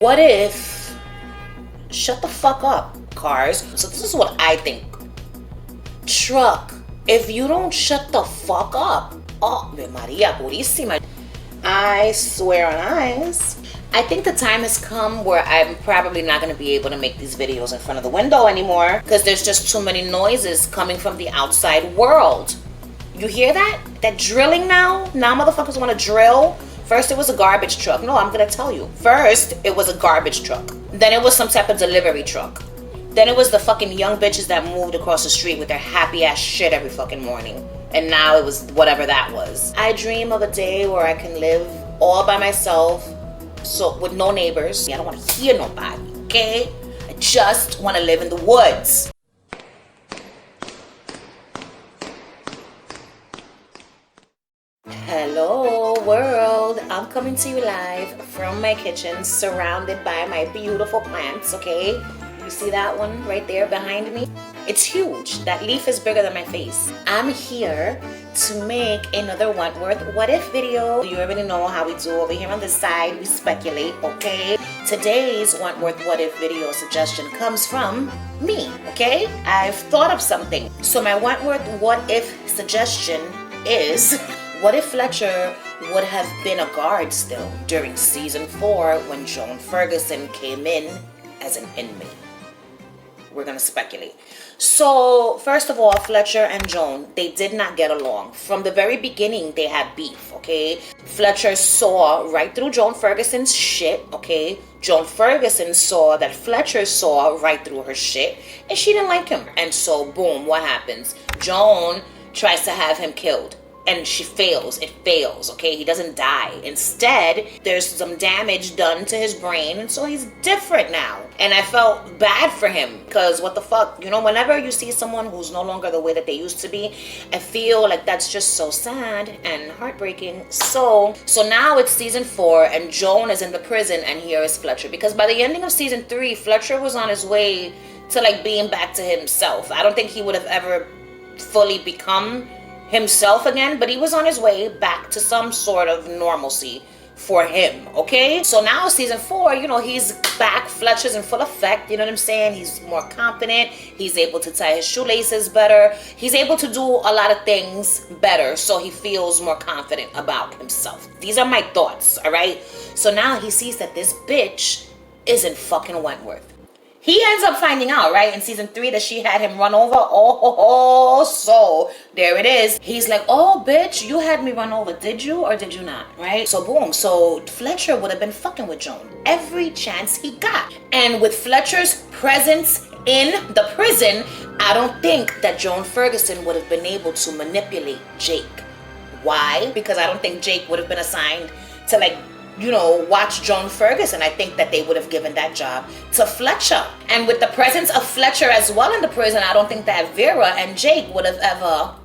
What if, shut the fuck up, cars. So this is what I think. Truck, if you don't shut the fuck up, oh, Maria Purísima. I swear on eyes. I think the time has come where I'm probably not going to be able to make these videos in front of the window anymore because there's just too many noises coming from the outside world. You hear that? That drilling now? Now motherfuckers want to drill? First it was a garbage truck. No, I'm going to tell you. First it was a garbage truck. Then it was some type of delivery truck. Then it was the fucking young bitches that moved across the street with their happy ass shit every fucking morning. And now it was whatever that was. I dream of a day where I can live all by myself, so with no neighbors. I don't want to hear nobody, okay? I just want to live in the woods. Hello world, I'm coming to you live from my kitchen, surrounded by my beautiful plants, okay? You see that one right there behind me? It's huge. That leaf is bigger than my face. I'm here to make another Wentworth What If video. You already know how we do over here on this side. We speculate, okay? Today's Wentworth What If video suggestion comes from me, okay? I've thought of something. So my Wentworth What If suggestion is, what if Fletcher would have been a guard still during season 4 when Joan Ferguson came in as an inmate? We're gonna speculate. So first of all, Fletcher and Joan, they did not get along. From the very beginning, they had beef, okay? Fletcher saw right through Joan Ferguson's shit, okay? Joan Ferguson saw that Fletcher saw right through her shit, and she didn't like him. And so, boom, what happens? Joan tries to have him killed. And she fails. It fails, okay? He doesn't die. Instead, there's some damage done to his brain, and so he's different now. And I felt bad for him, because what the fuck? You know, whenever you see someone who's no longer the way that they used to be, I feel like that's just so sad and heartbreaking. So now it's season 4, and Joan is in the prison, and here is Fletcher. Because by the ending of season 3, Fletcher was on his way to, like, being back to himself. I don't think he would have ever fully become himself again, but he was on his way back to some sort of normalcy for him, okay? So now season 4, you know, he's back. Fletcher's in full effect, you know what I'm saying? He's more confident. He's able to tie his shoelaces better. He's able to do a lot of things better, so he feels more confident about himself. These are my thoughts, all right? So now he sees that this bitch isn't fucking Wentworth. He ends up finding out, right, in season 3 that she had him run over. Oh, so there it is. He's like, oh, bitch, you had me run over. Did you or did you not, right? So boom. So Fletcher would have been fucking with Joan every chance he got. And with Fletcher's presence in the prison, I don't think that Joan Ferguson would have been able to manipulate Jake. Why? Because I don't think Jake would have been assigned to, like, you know, watch Joan Ferguson. I think that they would have given that job to Fletcher. And with the presence of Fletcher as well in the prison, I don't think that Vera and Jake would have ever,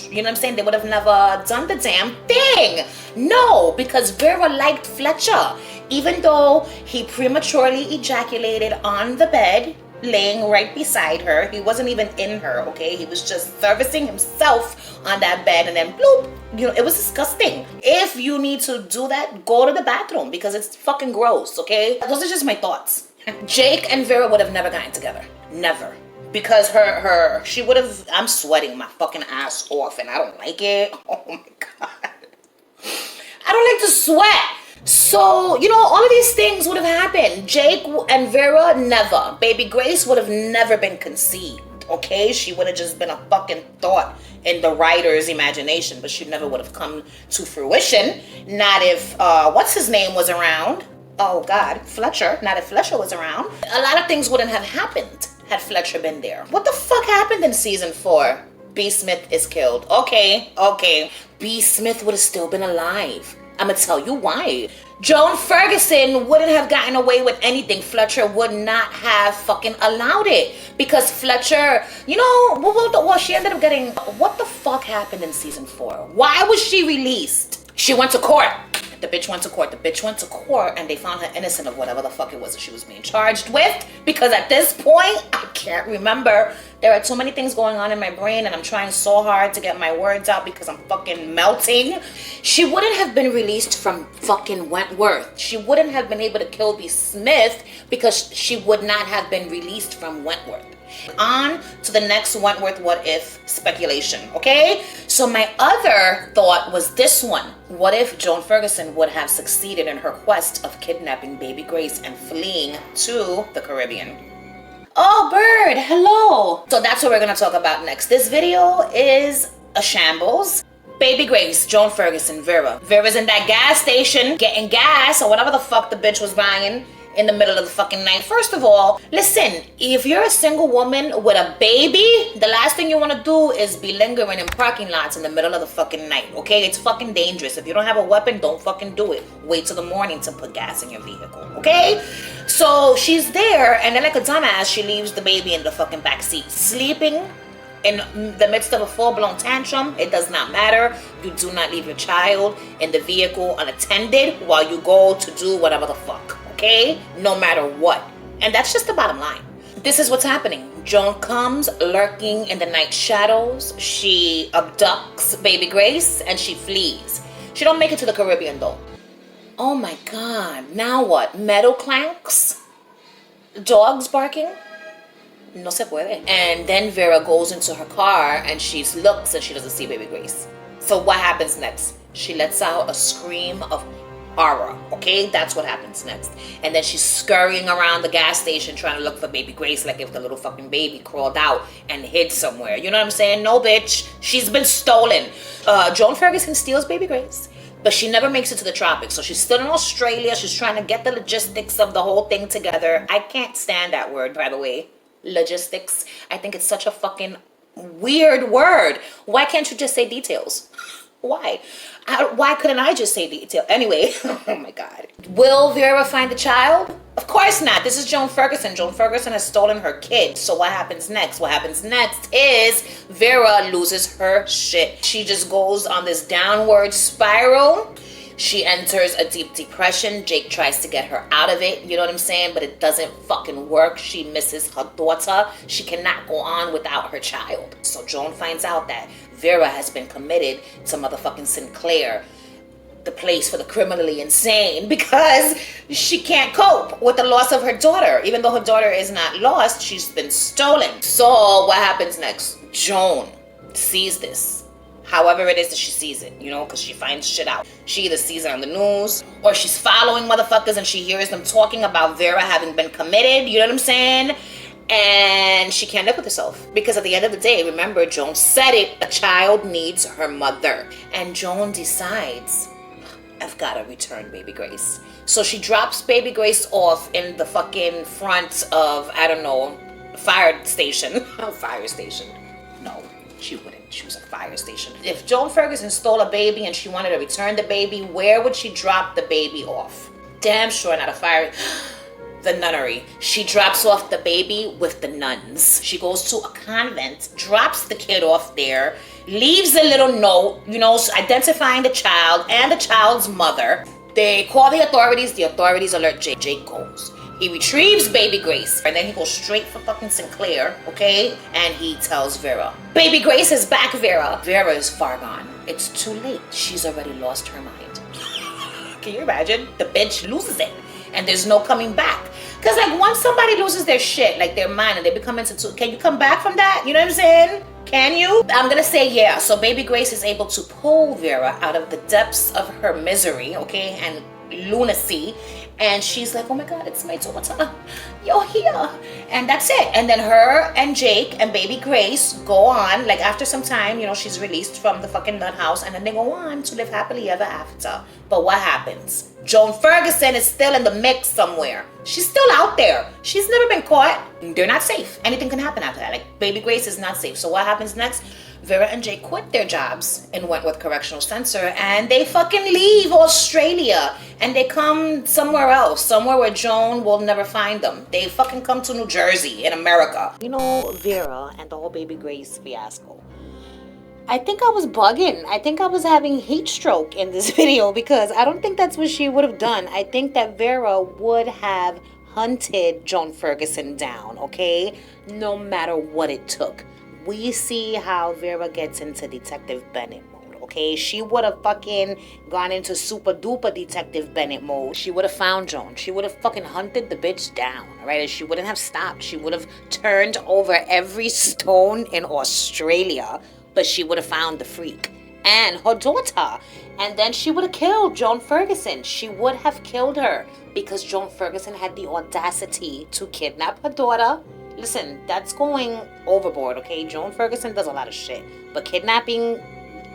you know what I'm saying? They would have never done the damn thing. No, because Vera liked Fletcher. Even though he prematurely ejaculated on the bed, laying right beside her. He wasn't even in her, okay? He was just servicing himself on that bed, and then bloop. You know, it was disgusting. If you need to do that, go to the bathroom, because it's fucking gross, okay? Those are just my thoughts. Jake and Vera would have never gotten together. Never. Because she would have, I'm sweating my fucking ass off, and I don't like it. Oh my God. I don't like to sweat. So, you know, all of these things would have happened. Jake and Vera, never. Baby Grace would have never been conceived, okay? She would have just been a fucking thought in the writer's imagination, but she never would have come to fruition. Not if, what's his name was around? Oh God, Fletcher. Not if Fletcher was around. A lot of things wouldn't have happened had Fletcher been there. What the fuck happened in season 4? B. Smith is killed. Okay. B. Smith would have still been alive. I'm gonna tell you why. Joan Ferguson wouldn't have gotten away with anything. Fletcher would not have fucking allowed it. Because Fletcher, you know, well, she ended up getting, what the fuck happened in season 4? Why was she released? She went to court. The bitch went to court. The bitch went to court, and they found her innocent of whatever the fuck it was that she was being charged with. Because at this point, I can't remember There are too many things going on in my brain and I'm trying so hard to get my words out because I'm fucking melting. She wouldn't have been released from fucking Wentworth. She wouldn't have been able to kill B. Smith because she would not have been released from Wentworth. On to the next Wentworth What If speculation, okay? So my other thought was this one. What if Joan Ferguson would have succeeded in her quest of kidnapping baby Grace and fleeing to the Caribbean? Oh, bird, hello. So that's what we're gonna talk about next. This video is a shambles. Baby Grace, Joan Ferguson, Vera. Vera's in that gas station getting gas or whatever the fuck the bitch was buying in the middle of the fucking night. First of all, listen, if you're a single woman with a baby, the last thing you want to do is be lingering in parking lots in the middle of the fucking night, okay? It's fucking dangerous. If you don't have a weapon, don't fucking do it. Wait till the morning to put gas in your vehicle, okay? So she's there, and then like a dumbass, she leaves the baby in the fucking back seat, sleeping in the midst of a full-blown tantrum. It does not matter. You do not leave your child in the vehicle unattended while you go to do whatever the fuck. Okay? No matter what. And that's just the bottom line. This is what's happening. Joan comes lurking in the night shadows. She abducts baby Grace and she flees. She don't make it to the Caribbean though. Oh my God. Now what? Metal clanks? Dogs barking? No se puede. And then Vera goes into her car and she looks and she doesn't see baby Grace. So what happens next? She lets out a scream of horror, okay? That's what happens next. And then she's scurrying around the gas station trying to look for baby Grace like if the little fucking baby crawled out and hid somewhere. You know what I'm saying? No, bitch. She's been stolen. Joan Ferguson steals baby Grace, but she never makes it to the tropics. So she's still in Australia. She's trying to get the logistics of the whole thing together. I can't stand that word, by the way. Logistics. I think it's such a fucking weird word. Why can't you just say details? Why? Why couldn't I just say detail? Anyway, oh my God. Will Vera find the child? Of course not. This is Joan Ferguson. Joan Ferguson has stolen her kid. So what happens next? What happens next is Vera loses her shit. She just goes on this downward spiral. She enters a deep depression. Jake tries to get her out of it. You know what I'm saying? But it doesn't fucking work. She misses her daughter. She cannot go on without her child. So Joan finds out that Vera has been committed to motherfucking Sinclair, the place for the criminally insane, because she can't cope with the loss of her daughter. Even though her daughter is not lost, she's been stolen. So what happens next? Joan sees this. However it is that she sees it, you know, because she finds shit out. She either sees it on the news or she's following motherfuckers and she hears them talking about Vera having been committed. You know what I'm saying? And she can't live with herself. Because at the end of the day, remember, Joan said it, a child needs her mother. And Joan decides, I've got to return baby Grace. So she drops baby Grace off in the fucking front of, I don't know, fire station. Fire station. No, she wouldn't choose a fire station. If Joan Ferguson stole a baby and she wanted to return the baby, where would she drop the baby off? Damn sure not a fire... The nunnery. She drops off the baby with the nuns. She goes to a convent, drops the kid off there, leaves a little note, you know, identifying the child and the child's mother. They call the authorities alert Jake. Jake goes. He retrieves baby Grace, and then he goes straight for fucking Sinclair, okay? And he tells Vera, baby Grace is back, Vera. Vera is far gone. It's too late. She's already lost her mind. Can you imagine? The bitch loses it, and there's no coming back. Because, like, once somebody loses their shit, like their mind, and they become into, can you come back from that? You know what I'm saying? Can you? I'm going to say yeah. So baby Grace is able to pull Vera out of the depths of her misery, okay, and lunacy. And she's like, oh my God, it's my daughter. You're here. And that's it. And then her and Jake and baby Grace go on, like after some time, you know, she's released from the fucking nut house, and then they go on to live happily ever after. But what happens? Joan Ferguson is still in the mix somewhere. She's still out there. She's never been caught. They're not safe. Anything can happen after that. Like, baby Grace is not safe. So what happens next? Vera and Jake quit their jobs in Wentworth Correctional Center and they fucking leave Australia and they come somewhere else, somewhere where Joan will never find them. They fucking come to New Jersey in America. You know, Vera and the whole baby Grace fiasco. I think I was bugging. I think I was having heat stroke in this video because I don't think that's what she would have done. I think that Vera would have hunted Joan Ferguson down, okay? No matter what it took. We see how Vera gets into Detective Bennett mode, okay? She would have fucking gone into super duper Detective Bennett mode. She would have found Joan. She would have fucking hunted the bitch down, right? And she wouldn't have stopped. She would have turned over every stone in Australia, but she would have found the freak and her daughter. And then she would have killed Joan Ferguson. She would have killed her because Joan Ferguson had the audacity to kidnap her daughter. Listen, that's going overboard, okay? Joan Ferguson does a lot of shit. But kidnapping,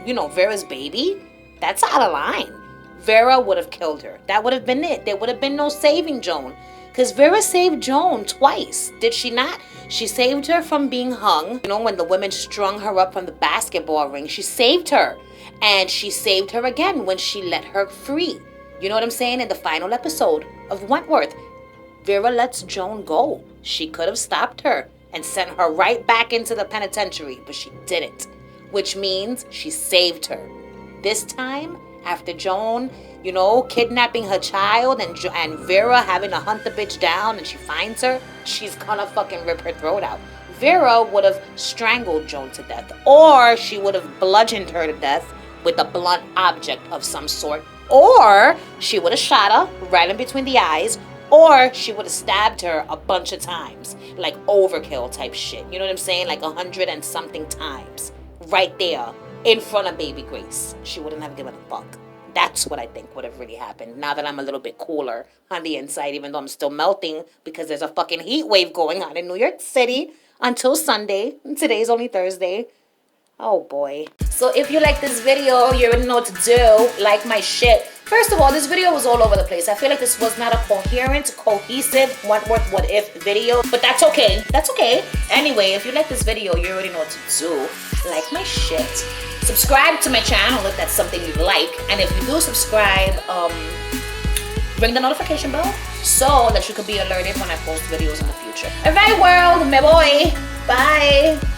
you know, Vera's baby, that's out of line. Vera would have killed her. That would have been it. There would have been no saving Joan. Because Vera saved Joan twice, did she not? She saved her from being hung. You know, when the women strung her up from the basketball ring, she saved her. And she saved her again when she let her free. You know what I'm saying? In the final episode of Wentworth, Vera lets Joan go. She could have stopped her and sent her right back into the penitentiary, but she didn't. Which means she saved her. This time, after Joan, you know, kidnapping her child and Vera having to hunt the bitch down and she finds her, she's gonna fucking rip her throat out. Vera would have strangled Joan to death, or she would have bludgeoned her to death with a blunt object of some sort, or she would have shot her right in between the eyes, or she would have stabbed her a bunch of times, like overkill type shit. You know what I'm saying? Like 100 and something times, right there in front of baby Grace. She wouldn't have given a fuck. That's what I think would have really happened. Now that I'm a little bit cooler on the inside, even though I'm still melting because there's a fucking heat wave going on in New York City until Sunday. And today's only Thursday. Oh boy. So if you like this video, you already know what to do. Like my shit. First of all, this video was all over the place. I feel like this was not a coherent, cohesive Wentworth What If video, but that's okay. That's okay. Anyway, if you like this video, you already know what to do. Like my shit. Subscribe to my channel if that's something you like. And if you do subscribe, ring the notification bell so that you can be alerted when I post videos in the future. Alright world, my boy. Bye.